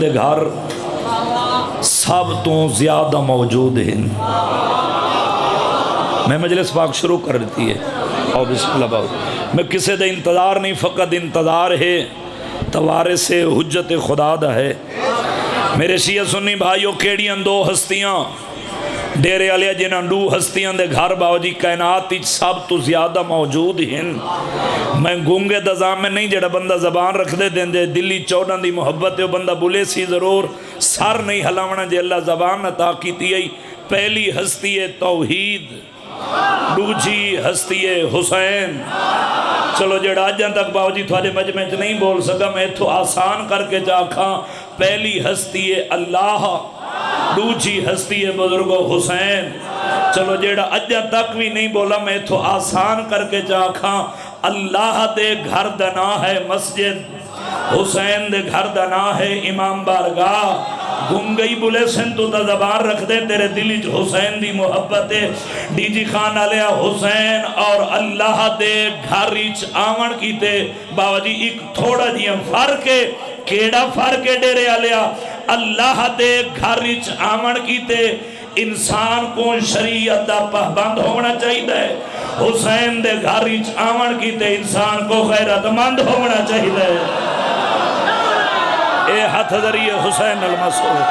دے گھر سب تو زیادہ موجود ہیں۔ میں مجلس پاک شروع کر دیتی ہے اور بسم اللہ باؤ میں کسے دے انتظار نہیں، فقط انتظار ہے توارے سے حجت خدا دا ہے۔ میرے شیعہ سنی بھائیو، کیڑیاں دو ہستیاں ڈیرے علیہ جنہاں دو ہستیاں دے گھر باؤ جی کائنات سب تو زیادہ موجود ہیں۔ میں گونگے دزام میں نہیں، جڑا بندہ زبان رکھ دے دیں دے دلی چوڑاں دی محبت ہے، بندہ بولے سی ضرور سر نہیں ہلاونا جے اللہ زبان عطا کیتی ہے۔ پہلی ہستی ہے توحید، دوجی ہستی ہے حسین۔ چلو جڑا آجاں تک باؤ جی تھوڑے مجمع چ نہیں بول سکا، میں تو آسان کر کے چاکھاں۔ پہلی ہستی ہے اللہ، دوجی ہستی ہے بزرگ حسین۔ چلو جیڑا اجا تک بھی نہیں بولا، میں تو آسان کر کے چاکھاں۔ اللہ دے گھر دا نام ہے مسجد، حسین دے گھر دا نام ہے امام بارگاہ۔ گنگئی بولے سن تو تا زبان رکھ دے، تیرے دلی حسین دی محبت ہے۔ ڈی جی خان علیہ حسین اور اللہ دے گھر اچ آون کیتے باو جی ایک تھوڑا جی فرق ہے۔ کیڑا فرق ہے ڈیرے علیہ؟ اللہ دے گھر اچ آون کیتے انسان کو شریعت دا پابند ہونا چاہیے، حسین دے گھر اچ آون کیتے انسان کو غیرت مند ہونا چاہیے۔ اے ہاتھ ذریعے حسین المسعود۔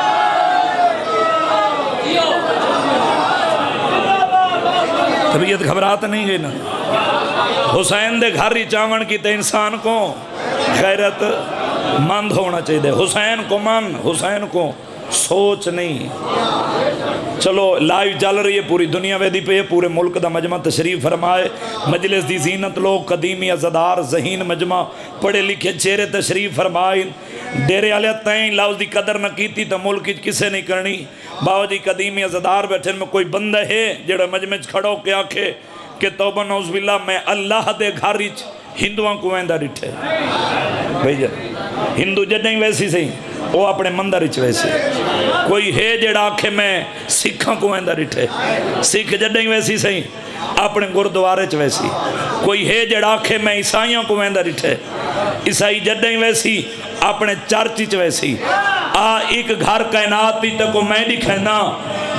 طبیعت گھبرات نہیں گئی نا؟ حسین دے گھر اچ آون کیتے انسان کو غیرت مند ہونا چاہیے، حسین کو من، حسین کو سوچ نہیں۔ چلو لائیو چل رہی ہے پوری دنیا ویدی پہ، پورے ملک دا مجمع تشریف فرمائے۔ مجلس دی زینت لوگ قدیمی ازدار ذہین مجمع پڑھے لکھے چہرے تشریف فرمائے۔ ڈیرے علیہ تائیں لفظ دی قدر نہ کیتی تو ملک کسے نہیں کرنی۔ باو جی قدیمی ازدار بیٹھے میں کوئی بندہ ہے جڑا مجمع کھڑو کے آکھے کہ توبہ نعوذ باللہ میں اللہ دے گھر اچ ہندوان کو ویندہ ڈٹھے؟ بھئی ہندو جدیں ویسی سہی وہ اپنے مندر اچ ویسی۔ کوئی ہے جڑا آکھے میں سکھاں کو ویندہ ڈٹھے؟ سکھ جدیں ویسی سہی اپنے گردوارے چ ویسی۔ کوئی ہے جڑا آکھے میں عیسائیوں کو ویندہ ڈٹھے؟ عیسائی جدیں ویسی اپنے چرچ چ ویسی۔ ایک گھر کائنات بھی تک میں دکھائنا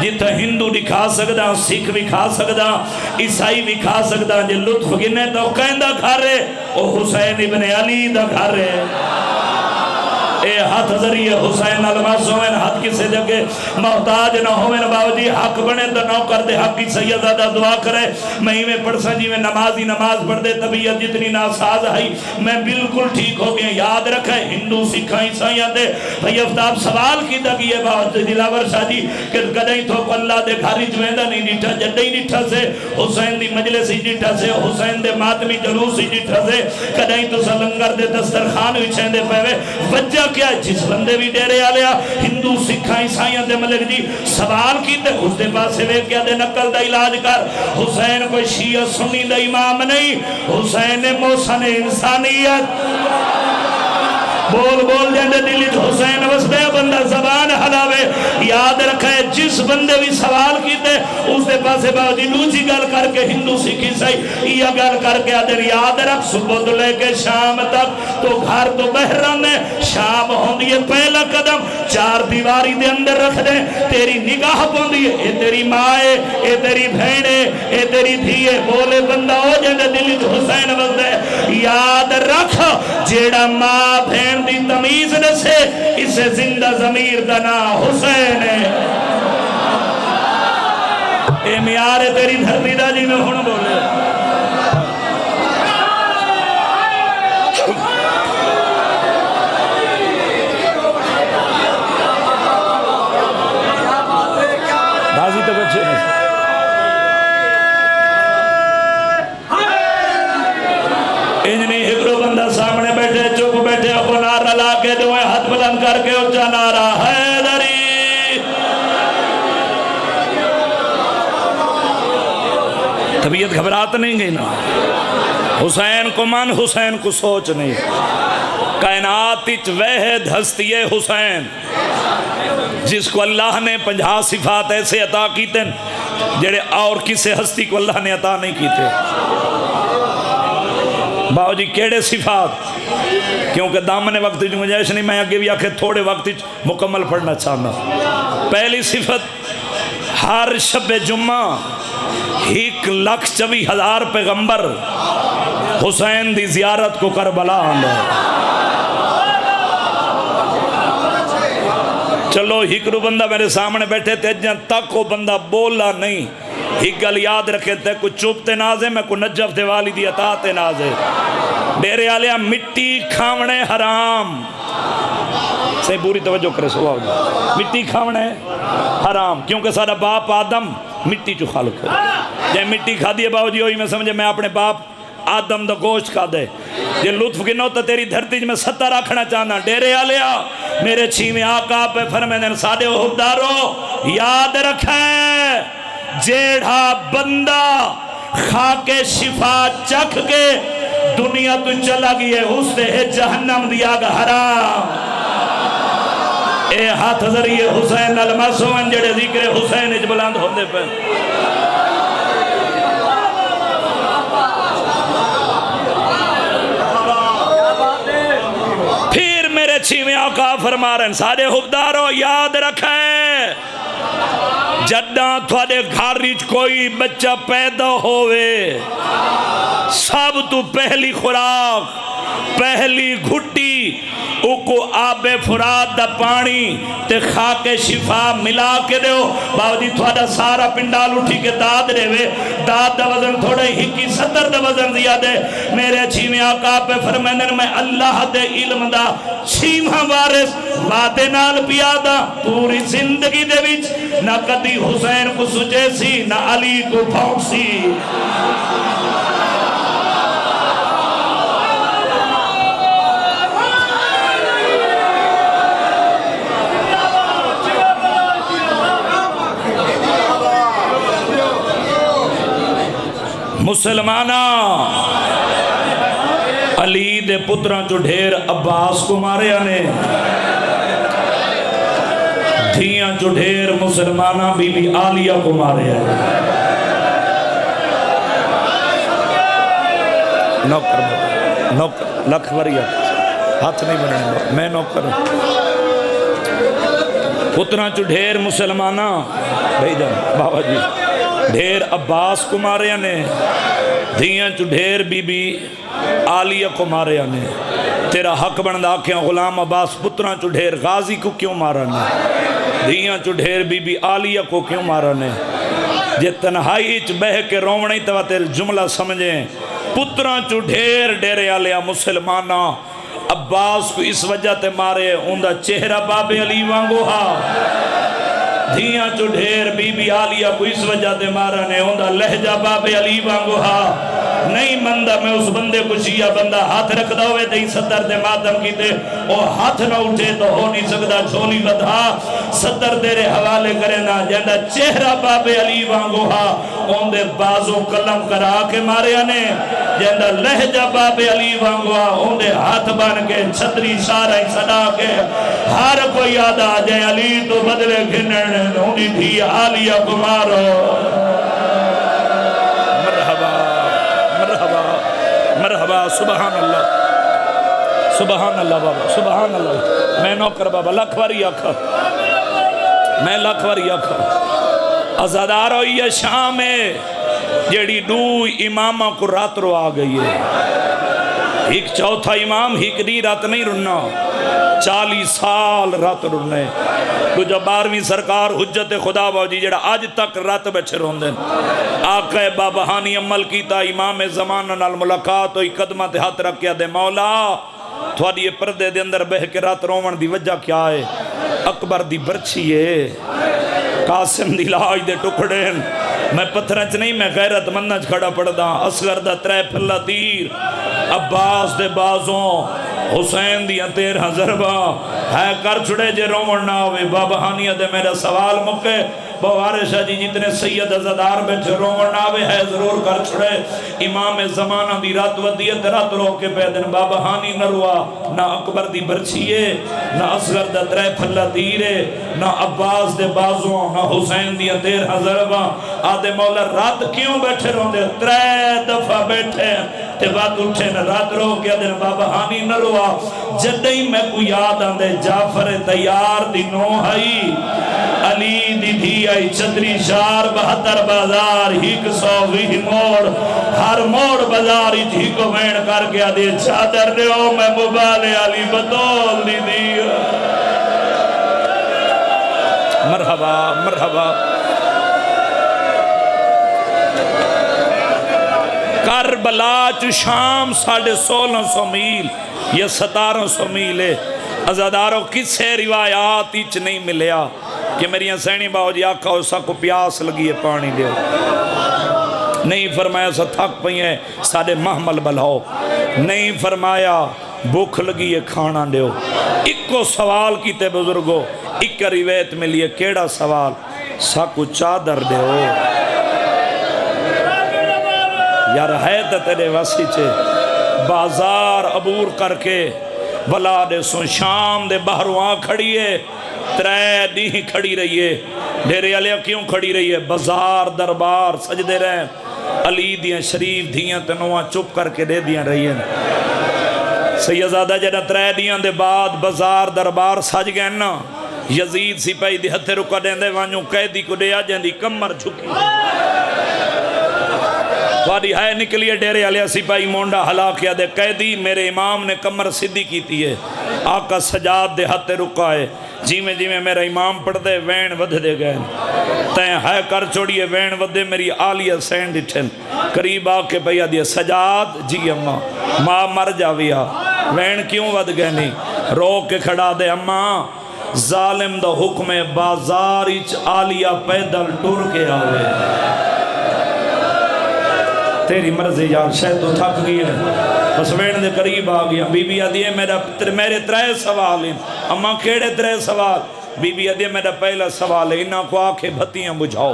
جتھا ہندو دکھا سکدا، سکھ بھی کھا سکدا، عیسائی بھی کھا سکدا۔ جے لطف گنے تو کہندہ گھر ہے او حسین ابن علی دا گھر ہے۔ اے ہاتھ ذریعے حسین المسعود، ہاتھ کسے جگہ محتاج نہ ہوئے باو جی حق بنے تو نو کر دے، حق کی سیدہ دعا کرے۔ میں میں پڑھسا جی میں نمازی نماز پڑھ دے، طبیعت جتنی ناساز ہے میں بالکل ٹھیک ہو گیا۔ یاد رکھے ہندو سکھاں عیسائیاں دے بھئی افتاب سوال کی دگی ہے باو جی دلاور شاہ جی کہ کدیں تو اللہ دے گھر اچ ویندہ نہیں ڈٹھا، جدیں ڈٹھا سے حسین دی مجلس ہی ڈٹھا سے، حسین دے ماتمی جلوس ہی ڈٹھا سے، کدیں تو سلنگر دے دسترخوان وچھیں دے پہوے۔ وجہ کیا جس بندے بھی ڈیرے آلیا ہندو سکھاں عیسائیاں دے ملک جی سوال کیتے اس دے پاس سے کیا دے نقل دا علاج کر۔ حسین کوئی شیعہ سنی دا امام نہیں، حسین محسن انسانیت۔ بول بول جاندے دلی حسین وسدے بندہ زبان حلاوے۔ یاد رکھے جس بندے بھی سوال کیتے اس دے پاسے باوجی دوسری گل کر کے ہندو سکھ عیسائی یہ گل کر کے آدھر یاد رکھ صبح تو لے کے شام تک تو گھر تو بحران ہے، شام ہوندی ہے پہلا قدم چار دیواری دے اندر رکھ دیں، تیری نگاہ پوندی ہے اے تیری ماں ہے، اے تیری بہن ہے، اے تیری دھی ہے۔ بولے بندہ ہو جاندے دلی حسین وسدے۔ یاد رکھ جیڑا ماں بہن دی تمیز نہ سے اسے زندہ ضمیر دنا حسین ہے۔ اے میار تیری دھرتی دا جی میں ہون بولے۔ بازی تو بچے نہیں انجنی ہکڑو بندہ سامنے بیٹھے چپ بیٹھے اپنا نعرہ لا کے دوئے ہاتھ بلند کر کے اچھا نعرہ حیدری۔ طبیعت گھبرات نہیں گئی نا؟ حسین کو من، حسین کو سوچ نہیں۔ کائنات اچ وحد ہستی حسین جس کو اللہ نے 50 صفات ایسے عطا کیتے جڑے اور کسے ہستی کو اللہ نے عطا نہیں کیتے۔ باو جی کیڑے صفات؟ کیونکہ دامن وقت کی گنجائش نہیں، میں اگے بھی آکھے تھوڑے وقت مکمل پڑھنا چاہنا۔ پہلی صفت، ہر شب جمعہ 1,24,000 پیغمبر حسین دی زیارت کو کربلا آندا ہے۔ چلو ہکرو بندہ میرے سامنے بیٹھے تھے جن تک وہ بندہ بولا نہیں، ایک گل یاد رکھے تھے، کو چوپ تے نازے میں کو نجف دے والی دی عطا تے نازے۔ ڈیرے آلیا مٹی کھاونے حرام، سے بوری توجہ کرے سواب جی، مٹی کھاونے حرام، کیونکہ سارا باپ آدم مٹی چو خالق ہے۔ جائے مٹی کھا دیئے باو جی ہوئی میں سمجھے میں اپنے باپ آدم دا گوشت کھا دے، یہ لطف کی نوتا تیری دھرتی میں 70 رکھنا چاہنا۔ ڈیرے آلیا میرے چھیویں آقا پہ فرمیدن ساڑے حبدارو یاد رکھیں، جیڑھا بندہ خاک شفا چکھ کے دنیا تو چلا گئی ہے، اس سے جہنم دیا گا حرام۔ اے ہاتھ ذریعے حسین المسون جڑے ذکر حسین اج بلند ہوندے پہ۔ پھر میرے چھیویں آقا فرما رہے ہیں سارے حبدارو یاد رکھیں، جڈاں تھوڑے گھر وچ کوئی بچہ پیدا ہوئے، سب تو پہلی خوراک، پہلی گھٹی او کو آب فرات دا پانی تے خاک شفا ملا کے دیو۔ باوجی تھوڑا سارا پنڈال اٹھی کے داد رہے ہوئے، داد دا وزن تھوڑے ہکی 70 دا وزن زیادہ ہے۔ میرے چھیویں آقا پہ فرمیندن میں اللہ دے علم دا چھیواں وارث وعدے نال پیادا، پوری زندگی دے وچ نہ کدی حسین کو سجے سی نہ علی کو پھونک سی۔ مسلمانہ علی دے پتران جو ڈھیر عباس کو مارے آنے، دھیاں جو ڈھیر مسلمانہ بی بی آلیہ کو مارے آنے۔ نوکر لکھ وریا ہاتھ نہیں بننے میں نوکر پتران جو ڈھیر مسلمانہ بھائی جان بابا جی ڈھیر عباس کو مارے آنے، دھیاں چو ڈھیر بی بی آلیہ کو مارے آنے۔ تیرا حق بند آکھیاں غلام عباس پتران چو ڈھیر غازی کو کیوں مارانے، دھیاں چو ڈھیر بی بی آلیہ کو کیوں مارانے۔ جے تنہائی چ بہ کے رومنی تو تیر جملہ سمجھیں، پتران چو ڈھیر ڈیرے آلیہ مسلمانہ عباس کو اس وجہ تے مارے اندہ چہرہ باب علی وانگو ہاں، دھیاں چو ڈھیر بی بی آلیہ کو اس وجہ دے مارا نے ہوندہ لہجہ باب علی وانگو ہاں۔ نہیں مندہ میں اس بندے کو شیعہ بندہ ہاتھ رکھ دا ہوئے دے 70 دے ماتم کی دے وہ ہاتھ نہ اٹھے تو ہو نہیں سکتا چھولی بدھا 70 دے حوالے کرے نا جہاں چہرہ باب علی وانگو ہاں اوندے بازو قلم کرا کے مارے آنے، جہاں لہجہ باب علی وانگو ہاں اوندے ہاتھ بان کے چھتری سارا صدا کے ہر کوئی یاد آ جائے علی تو بدلے گھنن انہی بھی آلیہ کو مارو۔ مرحبا مرحبا مرحبا سبحان اللہ سبحان اللہ بابا سبحان اللہ۔ میں نوکر بابا لکھواری آکھا، میں لکھواری آکھا ازادار ہوئی ہے شام ہے جیڑی دو امامہ کو رات رو آ گئی ہے، ایک چوتھا امام ایک دی رات نہیں رننا 40 سال رات رنے تو جب 12ویں سرکار حجت خدا باجی جڑا آج تک رات بچے روندن آقا بابہانی عمل کیتا امام زمانہ نال ملاقات ہوئی قدمہ تے ہاتھ رکھیا دے مولا تھوڑی یہ پردے دے اندر بہ کے رات رومن دی وجہ کیا ہے؟ اکبر دی برچی ہے، قاسم دی لاج دے ٹکڑین، میں پتھرچ نہیں میں غیرت مندج کھڑا پڑ دا، اصغر دا 3 پھلا تیر، عباس دے بازوں، حسین دی 13 ضربہ ہے کر چھڑے جے رومن نہ ہوئے۔ بابا ہانیہ دے میرا سوال مکے بوارشہ جی جتنے سید ازادار بیٹھے رومن آوے ہے ضرور کر چھڑے امام زمانہ دی رات ودیت رات رو کے پیدن بابا ہانی نروا نہ اکبر دی برچیے نہ اصغر دا درے پھلا دیرے نہ عباس دے بازوں نہ حسین دیا 13,000 آدھے مولا رات کیوں بیٹھے رہوں دے 3 دفعہ بیٹھے تے بات اٹھے نہ رات رو کے دن بابا ہانی نروا جدہی میں کو یاد آندے جعفر تیار دی نو ہائی علی دی دھی آئی چتری شار 72 بازار ہیک 120 موڑ ہر موڑ بازار ہی کو مین کر کے آدھے چادر دیو میں مبالے علی بطول دی دی مرحبا مرحبا کربلا چو شام 1650 میل یا 1700 میل ہے ازاداروں کسے روایات ایچ نہیں ملیا کہ میری سینی باؤ جی آقا اسا کو پیاس لگی ہے پانی دیو نہیں فرمایا سا تھک پئی ہے ساڑے محمل بلاؤ نہیں فرمایا بھوک لگی ہے کھانا دیو ایک کو سوال کیتے بزرگو ایک روایت ملی کیڑا سوال سا کو چادر دیو یار ہے تا تیرے وسی چھے بازار عبور کر کے بلا دے سو شام دے باہرواں کھڑی ہے 3 دی کھڑی رہی ہے ڈیرے علیہ کیوں کھڑی رہی ہے بازار دربار سجدے رہے علی دیاں شریف دیاں تنوہ چپ کر کے دے دیاں رہی ہیں سیدزادہ جنہ 3 دیاں دے بعد بازار دربار سج گئے نا یزید سپاہی دی ہتھے رکا دیں دے وانیوں قیدی کو دے آجیں دی کمر جھکی وادی ہے نکلیے ڈیرے علیہ سپاہی مونڈا ہلا کیا دے قیدی میرے امام نے کمر صدی کیتی ہے آقا سجاد دے ہتھے رکا ہے جی میں میرا امام پڑھ دے وین ودھ دے گئے تین ہے کر چھوڑیے وین ودھ دے میری آلیہ سینڈ اٹھن قریب آکے بھیا دیا سجاد جی اماں ماں مر جاویا وین کیوں ودھ گئے نہیں رو کے کھڑا دے اماں ظالم دا حکم بازار اچ آلیہ پیدل ٹور کے آوے تیری مرضی یار شاید تو تھک گئی ہے بس وین دے قریب آگیا بی بی آدھیے میرے 3 سوال ہیں اماں کیڑے 3 سوال بی بی آدھیے میرا پہلا سوال ہے انہاں کو آنکھیں بھتیاں بجھاؤ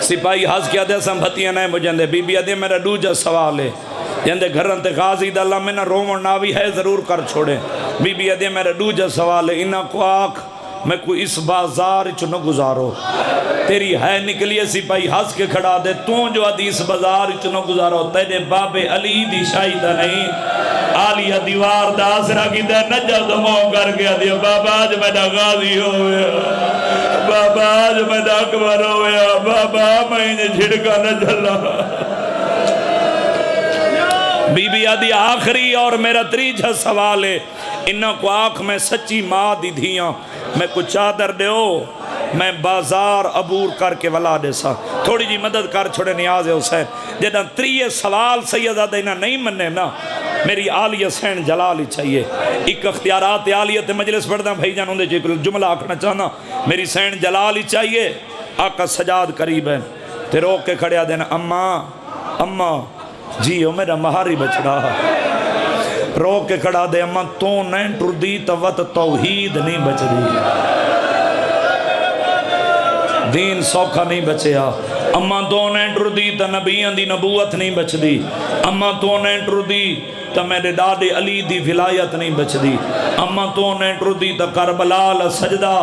سپاہی ہاس کیا دے سم بھتیاں نہیں بجھن دے بی بی آدھیے میرا دوجہ سوال ہے جندے گھرن تے غازی دا اللہ میں نہ رومن ناوی ہے ضرور کر چھوڑے بی بی آدھیے میرا دوجہ سوال ہے انہاں کو آنکھ میں کوئی اس بازار چو نہ گزارو تیری ہے نکلیے سپاہی ہس کے کھڑا دے تو جو حدیث بازار چو نہ گزارو تیرے باب علی دی شاہدہ نہیں آلیہ دیوار دا آسرہ کی دے نجد مو کر گیا دیا بابا آج میڈا غازی ہوئے بابا آج میڈا اکبر ہوئے بابا میں انہیں جھڑکا نہ جلا بی بی آدھی آخری اور میرا 3 سوال ہے انہوں کو آنکھ میں سچی ماں دی دھیاں میں کچھ چادر دیو میں بازار عبور کر کے ولا دے سا تھوڑی جی مدد کر چھوڑے نیاز حسین جدہ 3 سوال سیدہ دینا نہیں مننے نا میری آلیہ سین جلالی چاہیے ایک اختیارات آلیت مجلس پڑھنا بھائی جان ہوندے جی جملہ آکھنا چاہنا میری سین جلالی چاہیے آقا سجاد قریب ہے تے روک کے کھڑیا دینا اماں جی ہو میرا مہاری بچ رہا رو کے کھڑا دے اماں تو نہیں ٹر دی توت توحید نہیں بچ دی دین سوکھا نہیں بچیا اماں تو نہیں ٹر دی تا نبیان دی نبوت نہیں بچ دی اماں تو نہیں ٹر دی تا میرے ڈاڈے علی دی ولایت نہیں بچ دی اماں تو نہیں ٹر دی تا کربلا سجدہ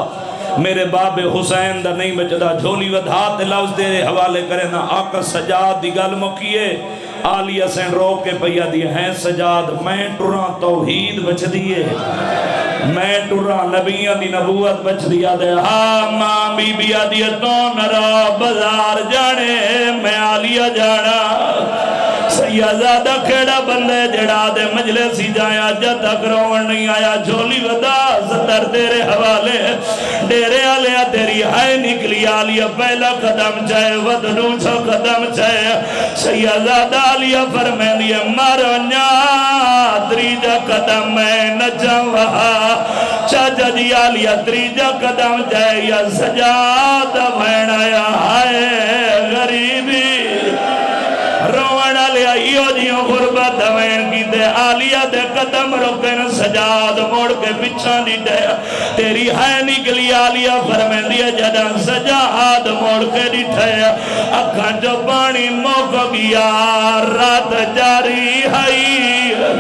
میرے باب حسین دا نہیں بچدا جھولی ودھات لفظ دے حوالے کرے نا آقا سجاد دی گل مکیے آلیہ سین رو کے پیا دیئے ہیں سجاد میں ٹران توحید بچ دیئے میں ٹران نبیان دی نبوت بچ دیا دے ہاں ماں بی بی آدیہ تو نرا بازار جانے میں آلیہ جانا سیدزادہ کھڑا بندے جڑا دے مجلسی جایا جد تک روان نہیں آیا جھولی ودا ستر تیرے حوالے ڈیرے آلیا تیری ہائے نکلی آلیا پہلا قدم چاہے ودنو چھو قدم چاہے سیدزادہ آلیا فرمین دیا مرنیا تریجا قدم میں نجم وہا چاچا جی آلیا تریجا قدم چاہے یا سجادہ میں آیا ہائے غریبی روان آلیا ایو جیوں غربت دوین کی دے آلیہ دے قدم رکن سجاد موڑ کے پچھا نہیں دے تیری ہے نکلی آلیہ فرمین دیا جدہ سجاد موڑ کے نہیں دے اکھاں جو پانی موک گیا رات جاری ہے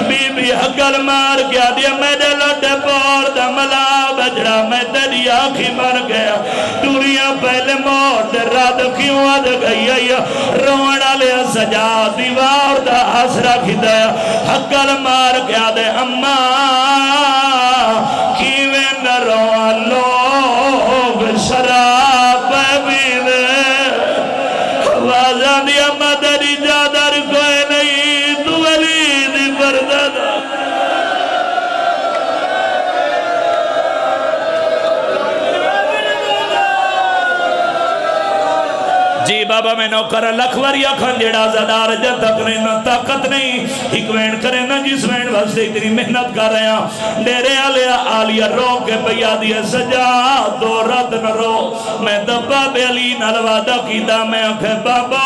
بی بی حقل مار کیا دیا میرے لٹے پور دا ملا بجڑا میں تیری آنکھی بن گیا دنیا پہلے موت رات کیوں آد گئی ہے روڑا لیا سجا دیوار دا آسرا کھدایا حقل مار کیا دے اممہ کیوے نہ روڑا لوگ شراب بیدے وازان دیا مدری جادر کوئی نہیں تو علی دی بردد جی بابا میں نوکر لکھوری اکھن جڑا زدار جد تک نہیں نہ طاقت نہیں ایک وین کرے نہ جس وین واسطے اتنی محنت کر رہے ہیں ڈیرے آلیہ رو کے پیا دیا سجا دو رات نہ رو میں دبا بے علی نلوادہ کی دا میں اکھے بابا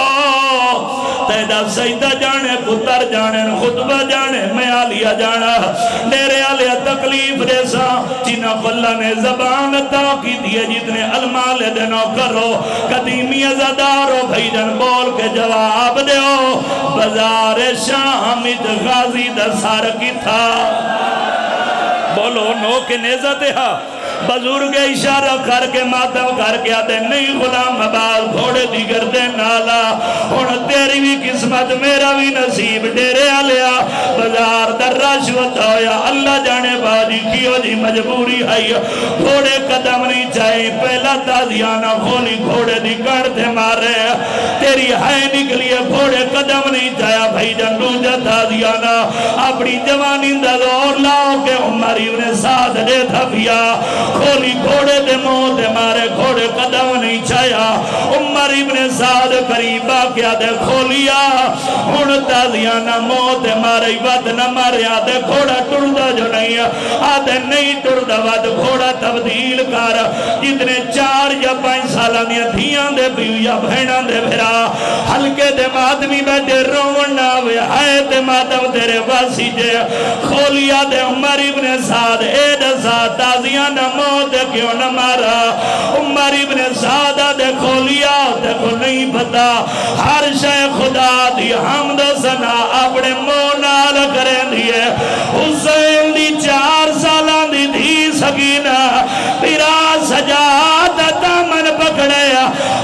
تیدہ سجدہ جانے پتر جانے خطبہ جانے میں آلیہ جانا ڈیرے آلیہ تکلیف ریسا جنہ کو اللہ نے زبان تا کی دیئے جتنے المال دنوں کرو قدیمی ازادارو بھائی جن بول کے جواب دیو بزار شامت غازی دسار کی تھا بولو نو کے نیزت ہے بزرگ اشارہ کر کے ماتم کر کے آتے نہیں غلام عباس گھوڑے دیگر دے نالا ہون تیری بھی قسمت میرا بھی نصیب ڈیرے آلیا بزار در رشوت ہویا اللہ جانے باجی کیوں جی مجبوری ہے گھوڑے قدم نہیں چاہے پہلا تازیانہ کھولی گھوڑے دی کڑ تھے مارے تیری ہے نکلی گھوڑے قدم نہیں چاہیا بھائی جن روجہ تازیانہ اپنی جوانی دور لاؤ کے عمر ابن ساتھ دے تھا پیا کھولی گھوڑے دے موت مارے گھوڑے قدم نہیں چاہیا عمر ابن سعد قریبا کیا دے کھولیا ہون تازیانہ موت مارے ود نہ مارے آدھے گھوڑا ٹردہ جو نہیں آدھے نہیں ٹردہ ود گھوڑا تبدیل کر جتنے 4 یا 5 سالہ دیا دھیاں دے بیویا بھیڑاں دے بھیرا ہلکے دے مادمی بیٹھے رونا ہوئے آئے دے مادم تیرے واسی جے کھولیا دے عمر ابن سعد اید سعد تازیانہ موت کیوں نہ مارا عمر ابن سعدہ دیکھو لیا دیکھو نہیں پتا ہر شے خدا دی حمد سنا اپنے مونال کریں دیئے حسین دی 4 سالان دی دھی سکینہ پیرا سجاد دامن پکڑے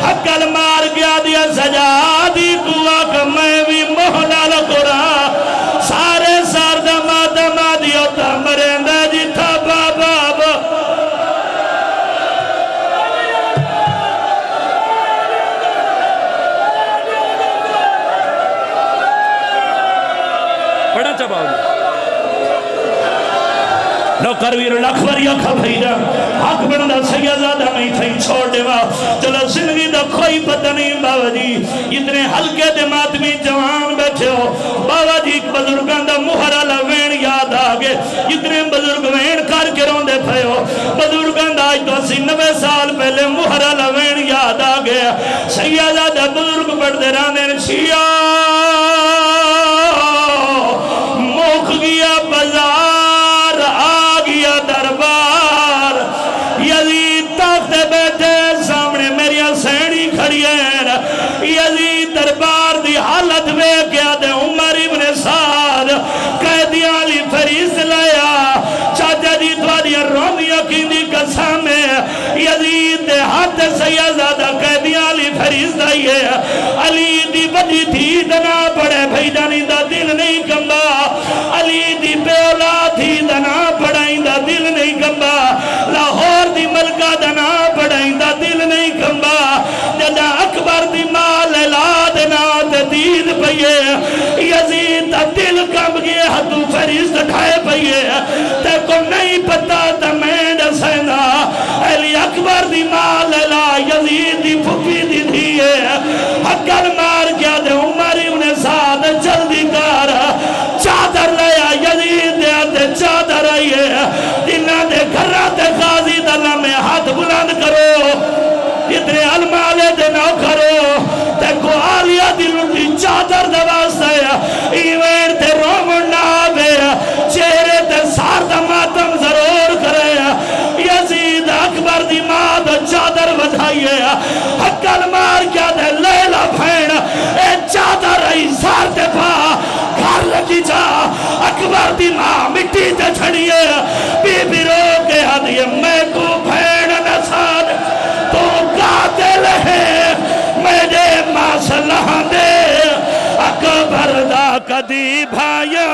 حقل مار گیا دیا سجادی کوا کہ میں بھی مونال قرآن سارے ساردہ مادمہ دیو تامرین دا جی تھا بابا نوکرویر لکھوری اکھا بھیجا حق بندہ سیدزادہ میں تھیں چھوڑ دیوا چلو زندگی دا کوئی پتہ نہیں بابا جی اتنے ہلکے دمات میں جوان بیٹھے ہو بابا جی ایک بزرگان دا مہرہ لوین یاد آگے اتنے بزرگ وین کر کے رون دے پھے ہو بزرگان دا آج تو 90 سال پہلے مہرہ لوین یاد آگے سیدزادہ بزرگ پڑھ دے رانے شیعہ موکھ گیا بزار آگیا دربار یزید تخت بیٹھے سامنے میری سینی کھڑی ہے یزید دربار دی حالت میں کیا دے عمر ابن سعد قیدیاں لی فریض لیا چاچا جی دوادیا رومیہ کی دی قسم یزید دے ہاتھ سیدزادہ قیدیاں لی فریض لائیے علی دی بجی تھی دنا پڑے بھائی جانی دا دل نہیں کمبا علی دی بے اولاد تھی دنا پڑھائیں دا دل نہیں کمبا لاہور دی ملکہ دنا پڑھائیں دا دل نہیں کمبا جدا اکبر دی مال اولاد نات دید پئیے یزید دا دل کم گئے حدو فریض ٹھائے پئیے تے کو نہیں پتا تمہیں دسینا علی اکبر دی مال اولاد یزید دی پھپی دی دیئے حقل مار کیا دے عمر ابن سعد جلدی کار چادر لیا یزید دے آتے چادر آئیے جنہ دے گھرات غازی دلہ میں ہاتھ بلند کرو جتنے علمالے دے نہ کرو تے کو آلیہ دی لٹی چادر دے واسطے ایویں تے رومن نہ آوے چہرے تے سار دا ماتم ضرور کرے یزید اکبر دی ماں دا چادر ودھائیے حقل مار کیا دے لیلا بھین اے چادر ای سار تے پا گھر لگی جا اکبر دی ماں مٹی تے چھڑیے بی بی رو کے ہدیے میں کو بھین نساد تو قاتل ہے میرے مسلح دے اکبر دا کدی بھایا